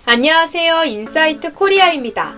안녕하세요. 인사이트 코리아입니다.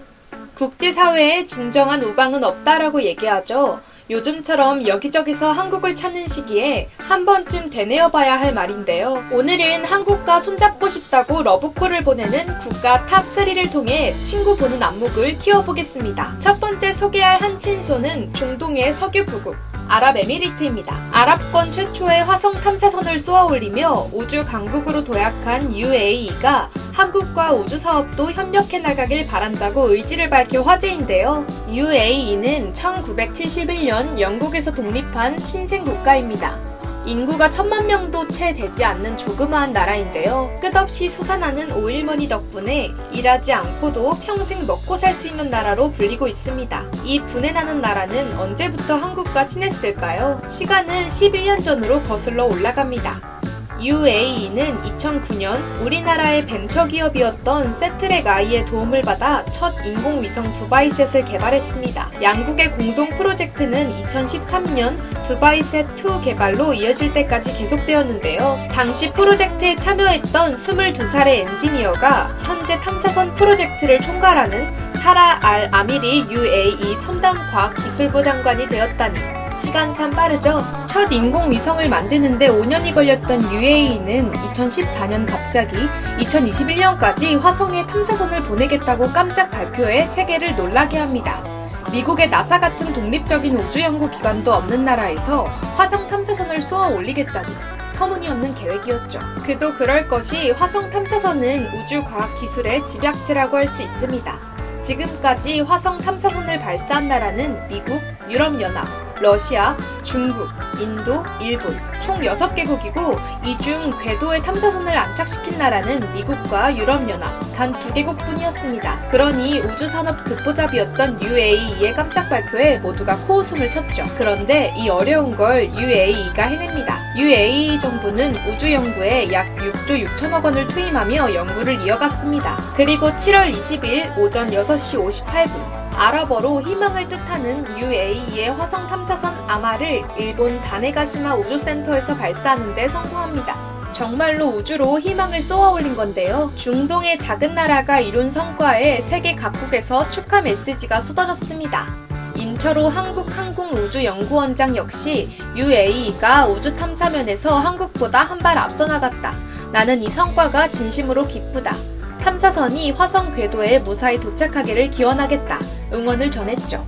국제사회에 진정한 우방은 없다라고 얘기하죠. 요즘처럼 여기저기서 한국을 찾는 시기에 한 번쯤 되뇌어봐야 할 말인데요. 오늘은 한국과 손잡고 싶다고 러브콜을 보내는 국가 탑3를 통해 친구 보는 안목을 키워보겠습니다. 첫 번째 소개할 한친소는 중동의 석유 부국, 아랍에미리트입니다. 아랍권 최초의 화성 탐사선을 쏘아올리며 우주 강국으로 도약한 UAE가 한국과 우주 사업도 협력해 나가길 바란다고 의지를 밝혀 화제인데요. UAE는 1971년 영국에서 독립한 신생 국가입니다. 인구가 1000만 명도 채 되지 않는 조그마한 나라인데요. 끝없이 솟아나는 오일머니 덕분에 일하지 않고도 평생 먹고 살 수 있는 나라로 불리고 있습니다. 이 분해나는 나라는 언제부터 한국과 친했을까요? 시간은 11년 전으로 거슬러 올라갑니다. UAE는 2009년 우리나라의 벤처기업이었던 세트렉 I의 도움을 받아 첫 인공위성 두바이셋을 개발했습니다. 양국의 공동 프로젝트는 2013년 두바이셋2 개발로 이어질 때까지 계속되었는데요. 당시 프로젝트에 참여했던 22살의 엔지니어가 현재 탐사선 프로젝트를 총괄하는 사라 알 아미리 UAE 첨단과학기술부 장관이 되었다니 시간 참 빠르죠? 첫 인공위성을 만드는데 5년이 걸렸던 UAE는 2014년 갑자기 2021년까지 화성에 탐사선을 보내겠다고 깜짝 발표해 세계를 놀라게 합니다. 미국의 나사 같은 독립적인 우주연구기관도 없는 나라에서 화성 탐사선을 쏘아 올리겠다니 터무니없는 계획이었죠. 그도 그럴 것이 화성 탐사선은 우주과학기술의 집약체라고 할 수 있습니다. 지금까지 화성 탐사선을 발사한 나라는 미국, 유럽연합, 러시아, 중국, 인도, 일본 총 6개국이고 이 중 궤도에 탐사선을 안착시킨 나라는 미국과 유럽연합 단 2개국 뿐이었습니다. 그러니 우주산업 듣보잡이었던 UAE의 깜짝 발표에 모두가 코웃음을 쳤죠. 그런데 이 어려운 걸 UAE가 해냅니다. UAE 정부는 우주 연구에 약 6조 6천억 원을 투입하며 연구를 이어갔습니다. 그리고 7월 20일 오전 6시 58분 아랍어로 희망을 뜻하는 UAE의 화성 탐사선 아마를 일본 다네가시마 우주센터에서 발사하는 데 성공합니다. 정말로 우주로 희망을 쏘아 올린 건데요. 중동의 작은 나라가 이룬 성과에 세계 각국에서 축하 메시지가 쏟아졌습니다. 임철호 한국항공우주연구원장 역시 UAE가 우주 탐사면에서 한국보다 한 발 앞서 나갔다. 나는 이 성과가 진심으로 기쁘다. 탐사선이 화성 궤도에 무사히 도착하기를 기원하겠다. 응원을 전했죠.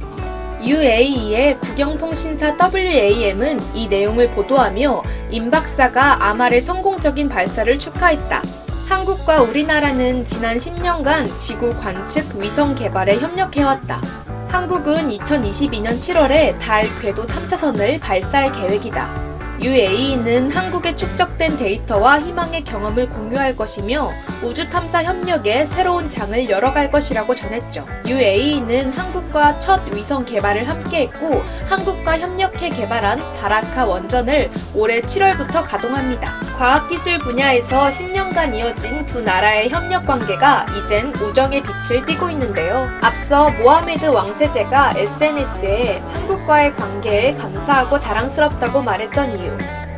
UAE의 국영통신사 WAM은 이 내용을 보도하며 임 박사가 아말의 성공적인 발사를 축하했다. 한국과 우리나라는 지난 10년간 지구 관측 위성 개발에 협력해왔다. 한국은 2022년 7월에 달 궤도 탐사선을 발사할 계획이다. UAE는 한국에 축적된 데이터와 희망의 경험을 공유할 것이며 우주 탐사 협력에 새로운 장을 열어갈 것이라고 전했죠. UAE는 한국과 첫 위성 개발을 함께했고 한국과 협력해 개발한 바라카 원전을 올해 7월부터 가동합니다. 과학기술 분야에서 10년간 이어진 두 나라의 협력 관계가 이젠 우정의 빛을 띠고 있는데요. 앞서 모하메드 왕세제가 SNS에 한국과의 관계에 감사하고 자랑스럽다고 말했던 이유.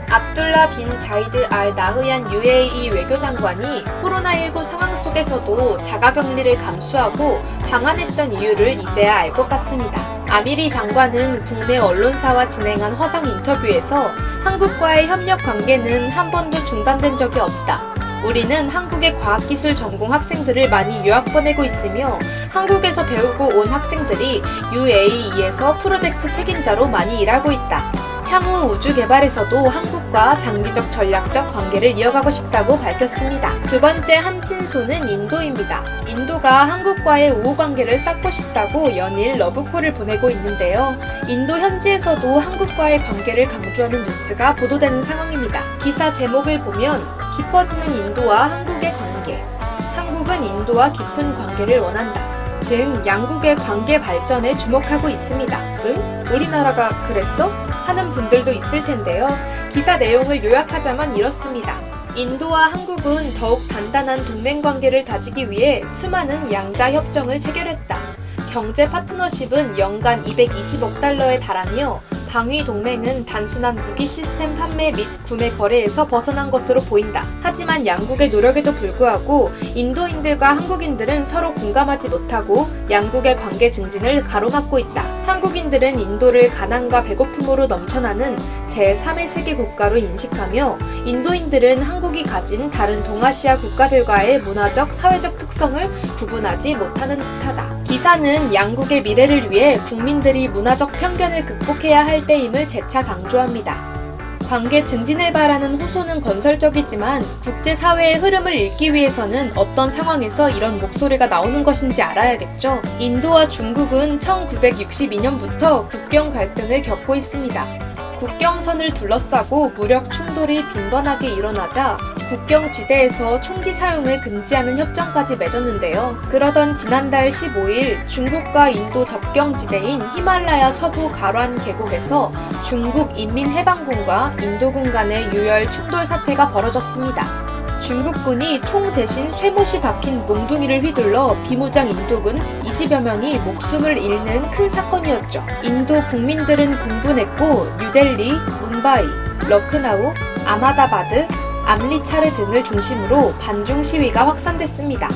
압둘라 빈 자이드 알 나흐얀 UAE 외교장관이 코로나19 상황 속에서도 자가격리를 감수하고 방한했던 이유를 이제야 알 것 같습니다. 아미리 장관은 국내 언론사와 진행한 화상 인터뷰에서 한국과의 협력 관계는 한 번도 중단된 적이 없다. 우리는 한국의 과학기술 전공 학생들을 많이 유학 보내고 있으며 한국에서 배우고 온 학생들이 UAE에서 프로젝트 책임자로 많이 일하고 있다. 향후 우주 개발에서도 한국과 장기적 전략적 관계를 이어가고 싶다고 밝혔습니다. 두 번째 한친소는 인도입니다. 인도가 한국과의 우호 관계를 쌓고 싶다고 연일 러브콜을 보내고 있는데요. 인도 현지에서도 한국과의 관계를 강조하는 뉴스가 보도되는 상황입니다. 기사 제목을 보면 깊어지는 인도와 한국의 관계, 한국은 인도와 깊은 관계를 원한다 등 양국의 관계 발전에 주목하고 있습니다. 응? 우리나라가 그랬어? 하는 분들도 있을 텐데요. 기사 내용을 요약하자면 이렇습니다. 인도와 한국은 더욱 단단한 동맹관계를 다지기 위해 수많은 양자 협정을 체결했다. 경제 파트너십은 연간 220억 달러에 달하며 방위 동맹은 단순한 무기 시스템 판매 및 구매 거래에서 벗어난 것으로 보인다. 하지만 양국의 노력에도 불구하고 인도인들과 한국인들은 서로 공감하지 못하고 양국의 관계 증진을 가로막고 있다. 한국인들은 인도를 가난과 배고픔으로 넘쳐나는 제3의 세계 국가로 인식하며 인도인들은 한국이 가진 다른 동아시아 국가들과의 문화적, 사회적 특성을 구분하지 못하는 듯하다. 기사는 양국의 미래를 위해 국민들이 문화적 편견을 극복해야 할 때임을 재차 강조합니다. 관계 증진을 바라는 호소는 건설적이지만 국제사회의 흐름을 읽기 위해서는 어떤 상황에서 이런 목소리가 나오는 것인지 알아야겠죠. 인도와 중국은 1962년부터 국경 갈등을 겪고 있습니다. 국경선을 둘러싸고 무력 충돌이 빈번하게 일어나자 국경지대에서 총기 사용을 금지하는 협정까지 맺었는데요. 그러던 지난달 15일 중국과 인도 접경지대인 히말라야 서부 가란 계곡에서 중국 인민해방군과 인도군 간의 유혈 충돌 사태가 벌어졌습니다. 중국군이 총 대신 쇠못이 박힌 몽둥이를 휘둘러 비무장 인도군 20여 명이 목숨을 잃는 큰 사건이었죠. 인도 국민들은 공분했고 뉴델리, 뭄바이, 러크나우, 아마다바드, 암리차르 등을 중심으로 반중 시위가 확산됐습니다.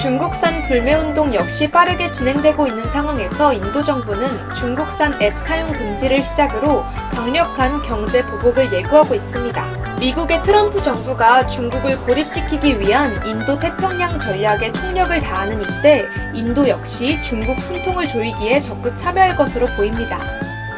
중국산 불매운동 역시 빠르게 진행되고 있는 상황에서 인도 정부는 중국산 앱 사용 금지를 시작으로 강력한 경제 보복을 예고하고 있습니다. 미국의 트럼프 정부가 중국을 고립시키기 위한 인도 태평양 전략에 총력을 다하는 이때 인도 역시 중국 숨통을 조이기에 적극 참여할 것으로 보입니다.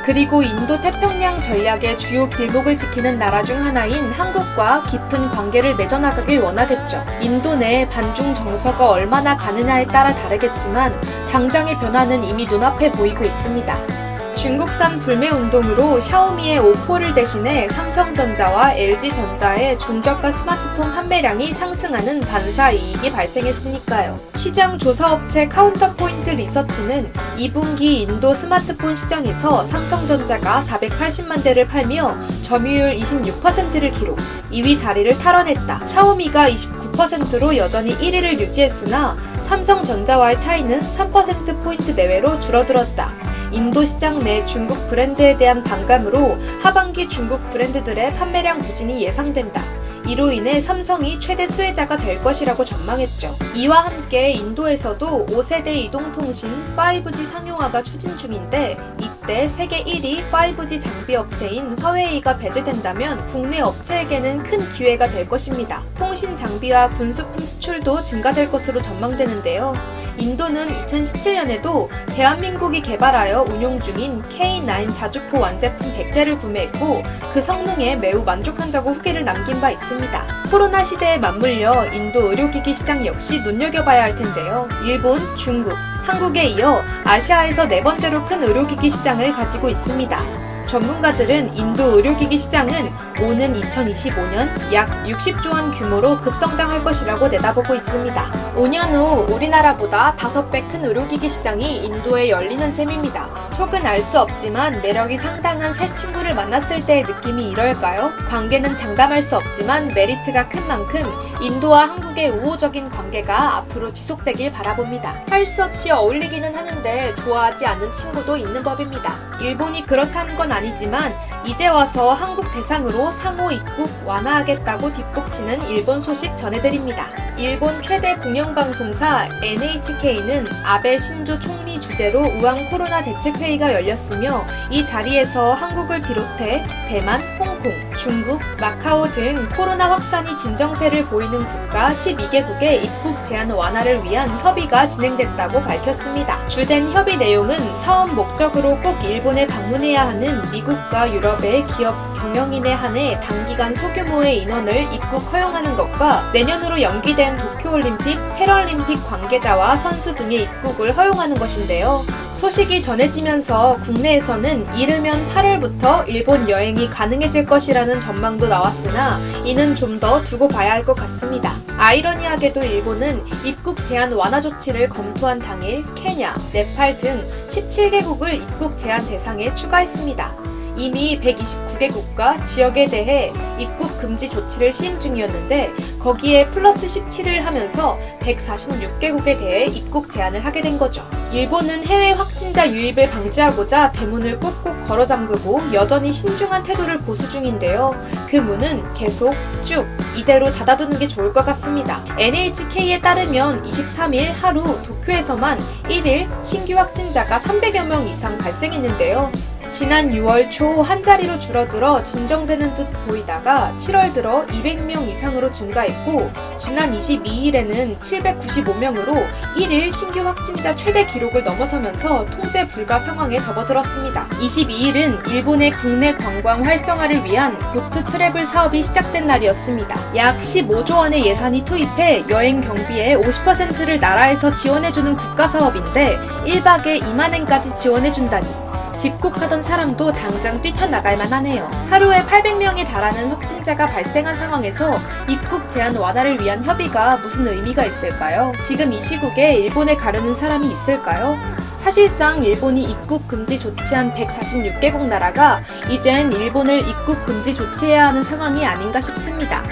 그리고 인도 태평양 전략의 주요 길목을 지키는 나라 중 하나인 한국과 깊은 관계를 맺어나가길 원하겠죠. 인도 내 반중 정서가 얼마나 가느냐에 따라 다르겠지만 당장의 변화는 이미 눈앞에 보이고 있습니다. 중국산 불매운동으로 샤오미의 오포를 대신해 삼성전자와 LG전자의 중저가 스마트폰 판매량이 상승하는 반사이익이 발생했으니까요. 시장 조사업체 카운터포인트 리서치는 2분기 인도 스마트폰 시장에서 삼성전자가 480만 대를 팔며 점유율 26%를 기록, 2위 자리를 탈환했다. 샤오미가 29%로 여전히 1위를 유지했으나 삼성전자와의 차이는 3%포인트 내외로 줄어들었다. 인도 시장 내 중국 브랜드에 대한 반감으로 하반기 중국 브랜드들의 판매량 부진이 예상된다. 이로 인해 삼성이 최대 수혜자가 될 것이라고 전망했죠. 이와 함께 인도에서도 5세대 이동통신 5G 상용화가 추진 중인데 이때 세계 1위 5G 장비 업체인 화웨이가 배제된다면 국내 업체에게는 큰 기회가 될 것입니다. 통신 장비와 군수품 수출도 증가될 것으로 전망되는데요. 인도는 2017년에도 대한민국이 개발하여 운용 중인 K9 자주포 완제품 100대를 구매했고 그 성능에 매우 만족한다고 후기를 남긴 바 있습니다. 코로나 시대에 맞물려 인도 의료기기 시장 역시 눈여겨봐야 할 텐데요. 일본, 중국, 한국에 이어 아시아에서 네 번째로 큰 의료기기 시장을 가지고 있습니다. 전문가들은 인도 의료기기 시장은 오는 2025년 약 60조 원 규모로 급성장할 것이라고 내다보고 있습니다. 5년 후 우리나라보다 5배 큰 의료기기 시장이 인도에 열리는 셈입니다. 속은 알 수 없지만 매력이 상당한 새 친구를 만났을 때의 느낌이 이럴까요? 관계는 장담할 수 없지만 메리트가 큰 만큼 인도와 한국의 우호적인 관계가 앞으로 지속되길 바라봅니다. 할 수 없이 어울리기는 하는데 좋아하지 않는 친구도 있는 법입니다. 일본이 그렇다는 건 아니지만 이제 와서 한국 대상으로 상호 입국 완화하겠다고 뒷북치는 일본 소식 전해드립니다. 일본 최대 공영방송사 NHK는 아베 신조 총리 주재로 우한 코로나 대책회의가 열렸으며 이 자리에서 한국을 비롯해 대만, 홍콩, 중국, 마카오 등 코로나 확산이 진정세를 보이는 국가 12개국의 입국 제한 완화를 위한 협의가 진행됐다고 밝혔습니다. 주된 협의 내용은 사업 목적으로 꼭 일본에 방문해야 하는 미국과 유럽의 기업 경영인에 한해 단기간 소규모의 인원을 입국 허용하는 것과 내년으로 연기된 도쿄올림픽, 패럴림픽 관계자와 선수 등의 입국을 허용하는 것인데요. 소식이 전해지면서 국내에서는 이르면 8월부터 일본 여행이 가능해질 것이라는 전망도 나왔으나 이는 좀 더 두고 봐야 할 것 같습니다. 아이러니하게도 일본은 입국 제한 완화 조치를 검토한 당일 케냐, 네팔 등 17개국을 입국 제한 대상에 추가했습니다. 이미 129개국과 지역에 대해 입국 금지 조치를 시행 중이었는데 거기에 플러스 17을 하면서 146개국에 대해 입국 제한을 하게 된 거죠. 일본은 해외 확진자 유입을 방지하고자 대문을 꼭꼭 걸어 잠그고 여전히 신중한 태도를 보수 중인데요. 그 문은 계속 쭉 이대로 닫아두는 게 좋을 것 같습니다. NHK에 따르면 23일 하루 도쿄에서만 1일 신규 확진자가 300여 명 이상 발생했는데요. 지난 6월 초 한 자리로 줄어들어 진정되는 듯 보이다가 7월 들어 200명 이상으로 증가했고 지난 22일에는 795명으로 1일 신규 확진자 최대 기록을 넘어서면서 통제 불가 상황에 접어들었습니다. 22일은 일본의 국내 관광 활성화를 위한 고트 트래블 사업이 시작된 날이었습니다. 약 15조 원의 예산이 투입해 여행 경비의 50%를 나라에서 지원해주는 국가 사업인데 1박에 2만엔까지 지원해준다니 집콕하던 사람도 당장 뛰쳐나갈만 하네요. 하루에 800명에 달하는 확진자가 발생한 상황에서 입국 제한 완화를 위한 협의가 무슨 의미가 있을까요? 지금 이 시국에 일본에 가려는 사람이 있을까요? 사실상 일본이 입국 금지 조치한 146개국 나라가 이젠 일본을 입국 금지 조치해야 하는 상황이 아닌가 싶습니다.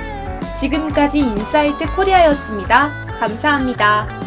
지금까지 인사이트 코리아였습니다. 감사합니다.